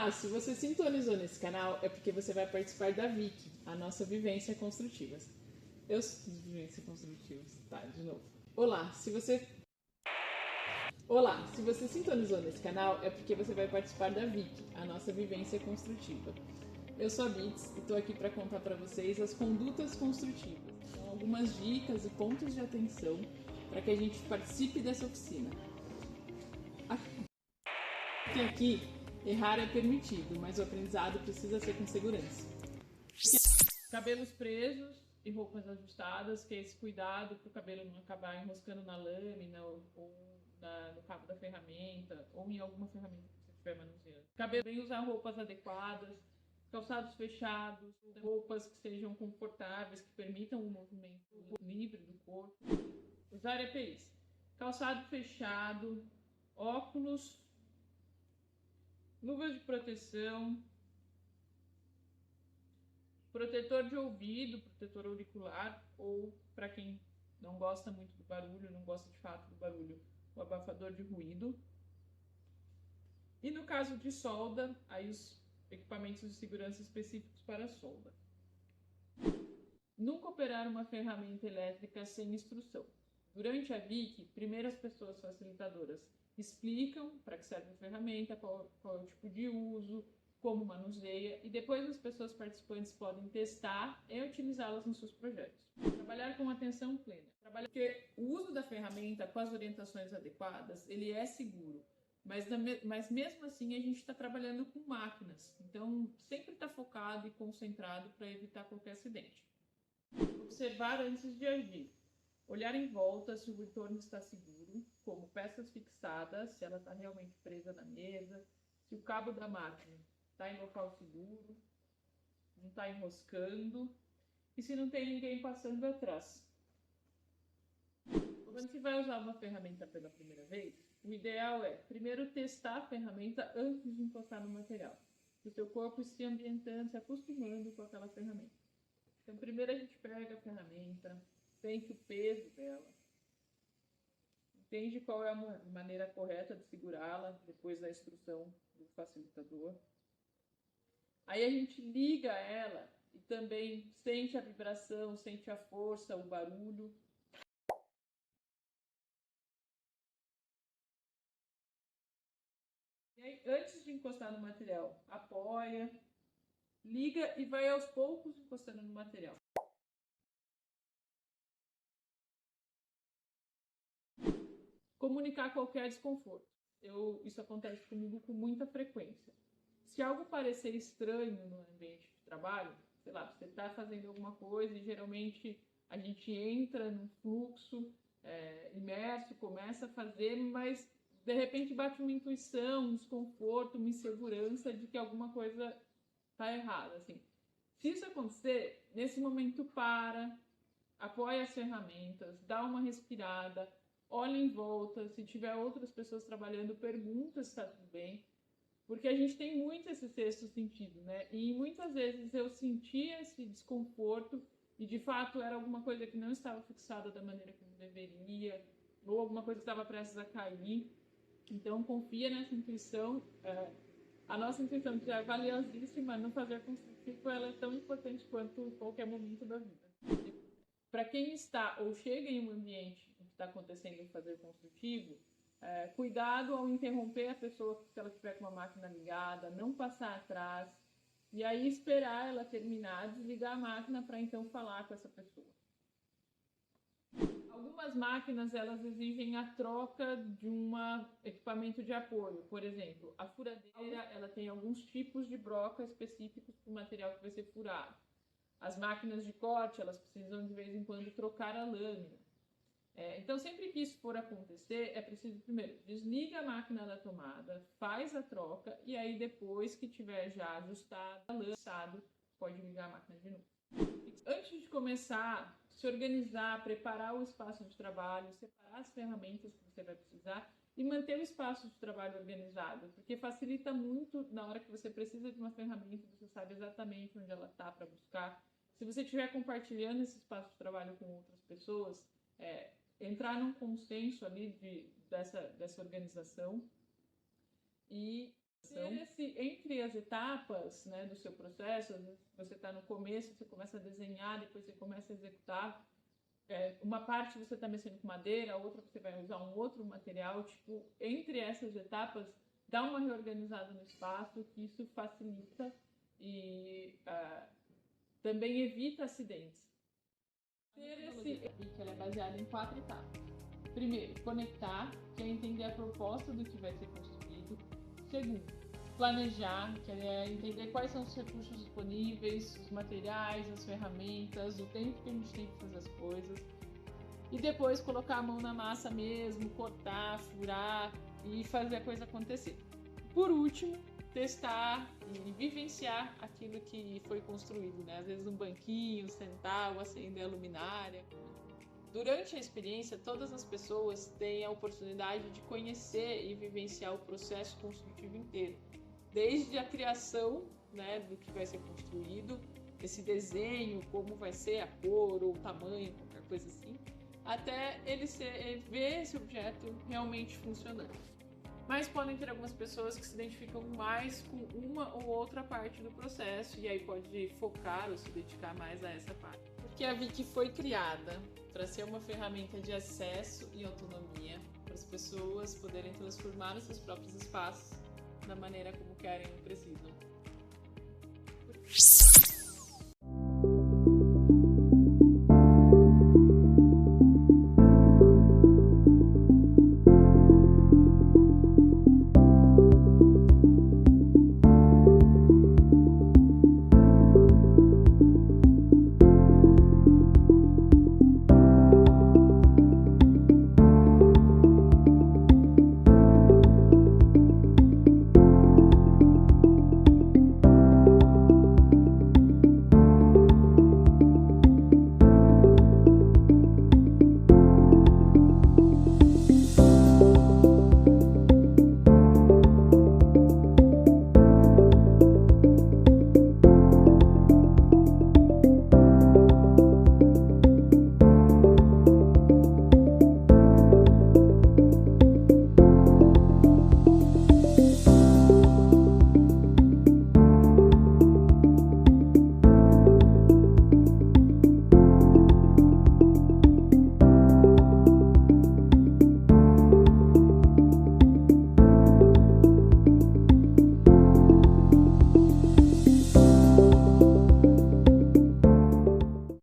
Olá, se você sintonizou nesse canal é porque você vai participar da VIC, a nossa Vivência Construtivas. Vivência Construtivas, tá, de novo. Olá, se você sintonizou nesse canal é porque você vai participar da VIC, a nossa Vivência Construtiva. Eu sou a Bits e estou aqui para contar para vocês as condutas construtivas. São algumas dicas e pontos de atenção para que a gente participe dessa oficina. Aqui, errar é permitido, mas o aprendizado precisa ser com segurança. Cabelos presos e roupas ajustadas, que é esse cuidado para o cabelo não acabar enroscando na lâmina ou no cabo da ferramenta ou em alguma ferramenta que você estiver manuseando. Cabelo bem usar roupas adequadas, calçados fechados, roupas que sejam confortáveis, que permitam o movimento livre do corpo. Usar EPIs, calçado fechado, óculos, luvas de proteção, protetor de ouvido, protetor auricular, ou para quem não gosta muito do barulho, não gosta de fato do barulho, o abafador de ruído. E no caso de solda, aí os equipamentos de segurança específicos para solda. Nunca operar uma ferramenta elétrica sem instrução. Durante a VIC, primeiro as pessoas facilitadoras explicam para que serve a ferramenta, qual é o tipo de uso, como manuseia, e depois as pessoas participantes podem testar e utilizá-las nos seus projetos. Trabalhar com atenção plena. Porque o uso da ferramenta com as orientações adequadas, ele é seguro, mas mesmo assim a gente está trabalhando com máquinas, então sempre está focado e concentrado para evitar qualquer acidente. Observar antes de agir. Olhar em volta se o entorno está seguro, como peças fixadas, se ela está realmente presa na mesa, se o cabo da máquina está em local seguro, não está enroscando, e se não tem ninguém passando atrás. Quando você vai usar uma ferramenta pela primeira vez, o ideal é primeiro testar a ferramenta antes de encostar no material, para o seu corpo se ambientando, se acostumando com aquela ferramenta. Então primeiro a gente pega a ferramenta, sente o peso dela, entende qual é a maneira correta de segurá-la depois da instrução do facilitador. Aí a gente liga ela e também sente a vibração, sente a força, o barulho. E aí, antes de encostar no material, apoia, liga e vai aos poucos encostando no material. Comunicar qualquer desconforto. Isso acontece comigo com muita frequência. Se algo parecer estranho no ambiente de trabalho, sei lá, você está fazendo alguma coisa e geralmente a gente entra num fluxo imerso, começa a fazer, mas de repente bate uma intuição, um desconforto, uma insegurança de que alguma coisa está errada. Assim. Se isso acontecer, nesse momento apoia as ferramentas, dá uma respirada, olha em volta, se tiver outras pessoas trabalhando, pergunta se está tudo bem, porque a gente tem muito esse sexto sentido, né? E muitas vezes eu sentia esse desconforto e de fato era alguma coisa que não estava fixada da maneira como deveria, ou alguma coisa que estava prestes a cair. Então confia nessa intuição. A nossa intuição, que é valiosíssima, no fazer construtivo, ela é tão importante quanto qualquer momento da vida. Para quem está ou chega em um ambiente em que está acontecendo um fazer construtivo, cuidado ao interromper a pessoa se ela estiver com uma máquina ligada, não passar atrás, e aí esperar ela terminar, desligar a máquina para então falar com essa pessoa. Algumas máquinas elas exigem a troca de um equipamento de apoio. Por exemplo, a furadeira ela tem alguns tipos de broca específicos para o material que vai ser furado. As máquinas de corte, elas precisam de vez em quando trocar a lâmina. Então, sempre que isso for acontecer, é preciso primeiro desliga a máquina da tomada, faz a troca e aí depois que tiver já ajustado, lançado, pode ligar a máquina de novo. Antes de começar, se organizar, preparar o espaço de trabalho, separar as ferramentas que você vai precisar e manter o espaço de trabalho organizado, porque facilita muito na hora que você precisa de uma ferramenta, você sabe exatamente onde ela está para buscar. Se você estiver compartilhando esse espaço de trabalho com outras pessoas, entrar num consenso ali dessa organização e Entre as etapas, né, do seu processo, você está no começo, você começa a desenhar, depois você começa a executar. Uma parte você está mexendo com madeira, a outra você vai usar um outro material. Tipo, entre essas etapas, dá uma reorganizada no espaço, que isso facilita e também evita acidentes. Ela é baseada em 4 etapas. Primeiro, conectar, que é entender a proposta do que vai ser construído. Segundo, planejar, que é entender quais são os recursos disponíveis, os materiais, as ferramentas, o tempo que a gente tem que fazer as coisas. E depois colocar a mão na massa mesmo, cortar, furar e fazer a coisa acontecer. Por último, testar e vivenciar aquilo que foi construído, né? Às vezes um banquinho, sentar ou acender a luminária. Durante a experiência, todas as pessoas têm a oportunidade de conhecer e vivenciar o processo construtivo inteiro. Desde a criação, né, do que vai ser construído, esse desenho, como vai ser a cor ou o tamanho, qualquer coisa assim, até ele ver esse objeto realmente funcionando. Mas podem ter algumas pessoas que se identificam mais com uma ou outra parte do processo e aí pode focar ou se dedicar mais a essa parte. Porque a Vicky foi criada para ser uma ferramenta de acesso e autonomia para as pessoas poderem transformar os seus próprios espaços da maneira como querem ou precisam.